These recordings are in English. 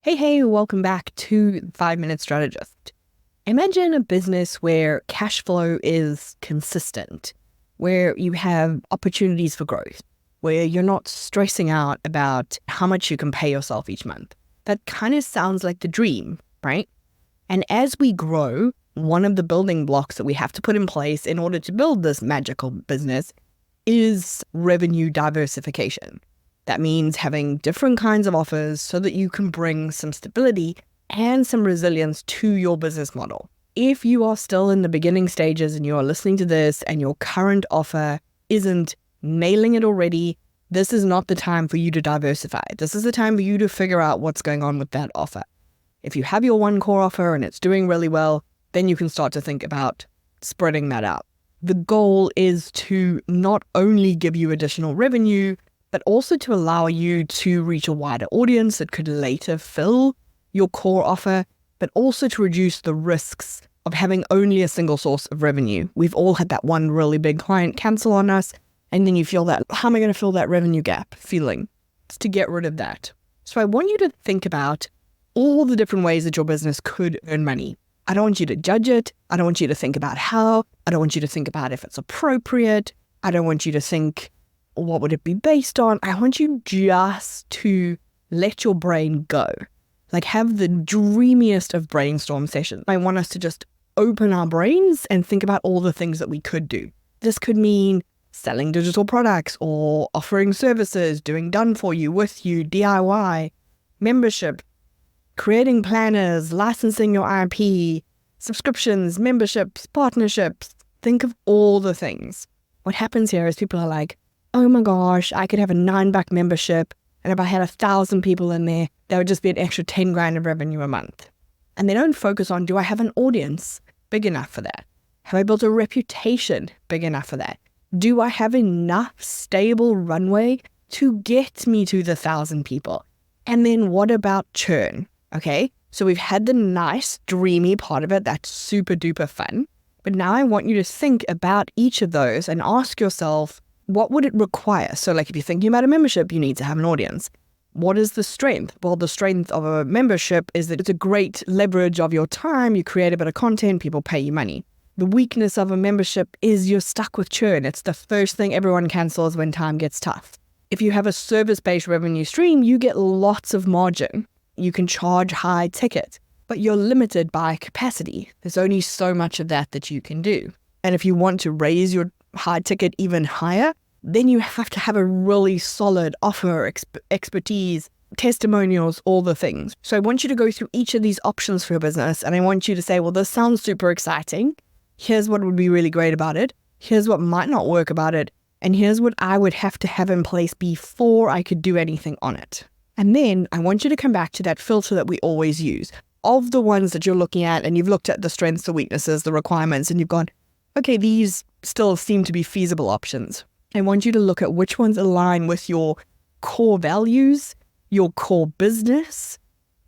Hey, welcome back to 5 Minute Strategist. Imagine a business where cash flow is consistent, where you have opportunities for growth, where you're not stressing out about how much you can pay yourself each month. That kind of sounds like the dream, right? And as we grow, one of the building blocks that we have to put in place in order to build this magical business is revenue diversification. That means having different kinds of offers so that you can bring some stability and some resilience to your business model. If you are still in the beginning stages and you are listening to this and your current offer isn't nailing it already, this is not the time for you to diversify. This is the time for you to figure out what's going on with that offer. If you have your one core offer and it's doing really well, then you can start to think about spreading that out. The goal is to not only give you additional revenue, but also to allow you to reach a wider audience that could later fill your core offer, but also to reduce the risks of having only a single source of revenue. We've all had that one really big client cancel on us, and then you feel that, how am I going to fill that revenue gap feeling? It's to get rid of that. So I want you to think about all the different ways that your business could earn money. I don't want you to judge it. I don't want you to think about how. I don't want you to think about if it's appropriate. I don't want you to think, what would it be based on? I want you just to let your brain go. Like, have the dreamiest of brainstorm sessions. I want us to just open our brains and think about all the things that we could do. This could mean selling digital products or offering services, doing done for you, with you, DIY, membership, creating planners, licensing your IP, subscriptions, memberships, partnerships. Think of all the things. What happens here is people are like, oh my gosh, I could have a $9 membership, and if I had 1,000 people in there, that would just be an extra 10 grand of revenue a month. And they don't focus on, do I have an audience big enough for that? Have I built a reputation big enough for that? Do I have enough stable runway to get me to the 1,000 people? And then what about churn? Okay, so we've had the nice, dreamy part of it. That's super duper fun. But now I want you to think about each of those and ask yourself, what would it require? So like if you're thinking about a membership, you need to have an audience. What is the strength? Well, the strength of a membership is that it's a great leverage of your time. You create a bit of content, people pay you money. The weakness of a membership is you're stuck with churn. It's the first thing everyone cancels when time gets tough. If you have a service-based revenue stream, you get lots of margin. You can charge high ticket, but you're limited by capacity. There's only so much of that you can do. And if you want to raise your high ticket even higher, then you have to have a really solid offer, expertise, testimonials, all the things. So I want you to go through each of these options for your business, and I want you to say, well, this sounds super exciting. Here's what would be really great about it. Here's what might not work about it. And here's what I would have to have in place before I could do anything on it. And then I want you to come back to that filter that we always use. Of the ones that you're looking at, and you've looked at the strengths, the weaknesses, the requirements, and you've gone, okay, these still seem to be feasible options. I want you to look at which ones align with your core values, your core business,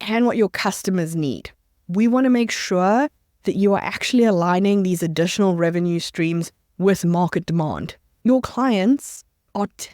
and what your customers need. We want to make sure that you are actually aligning these additional revenue streams with market demand. Your clients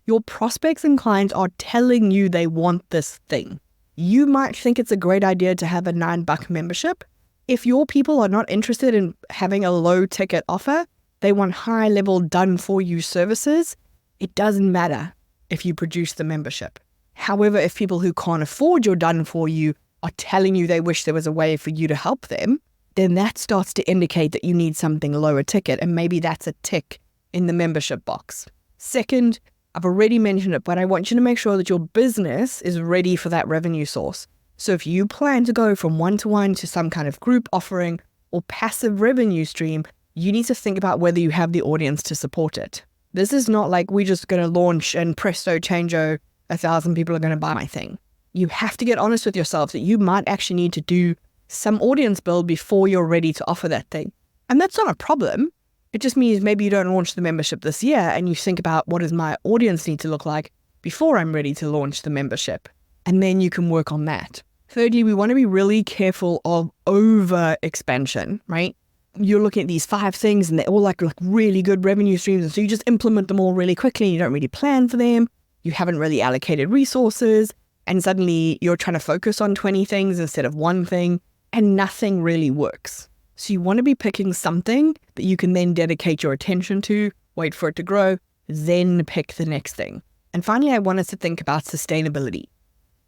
your prospects and clients are telling you they want this thing. You might think it's a great idea to have a $9 membership. If your people are not interested in having a low ticket offer, they want high level done for you services, it doesn't matter if you produce the membership. However, if people who can't afford your done for you are telling you they wish there was a way for you to help them, then that starts to indicate that you need something lower ticket, and maybe that's a tick in the membership box. Second, I've already mentioned it, but I want you to make sure that your business is ready for that revenue source. So if you plan to go from one-to-one to some kind of group offering or passive revenue stream, you need to think about whether you have the audience to support it. This is not like we're just going to launch and presto chango, 1,000 people are going to buy my thing. You have to get honest with yourself that you might actually need to do some audience build before you're ready to offer that thing. And that's not a problem. It just means maybe you don't launch the membership this year and you think about, what does my audience need to look like before I'm ready to launch the membership? And then you can work on that. Thirdly, we want to be really careful of over expansion, right? You're looking at these 5 things and they're all like really good revenue streams. And so you just implement them all really quickly. You don't really plan for them. You haven't really allocated resources. and suddenly you're trying to focus on 20 things instead of one thing, and nothing really works. So you want to be picking something that you can then dedicate your attention to, wait for it to grow, then pick the next thing. And finally, I want us to think about sustainability.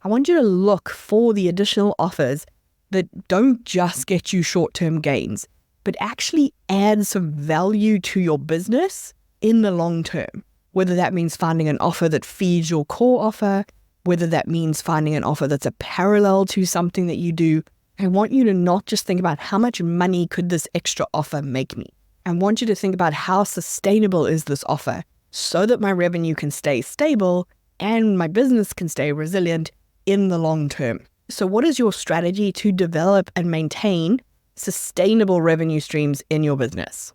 I want you to look for the additional offers that don't just get you short-term gains, but actually add some value to your business in the long term. Whether that means finding an offer that feeds your core offer, whether that means finding an offer that's a parallel to something that you do. I want you to not just think about how much money could this extra offer make me. I want you to think about how sustainable is this offer so that my revenue can stay stable and my business can stay resilient in the long term. So what is your strategy to develop and maintain sustainable revenue streams in your business?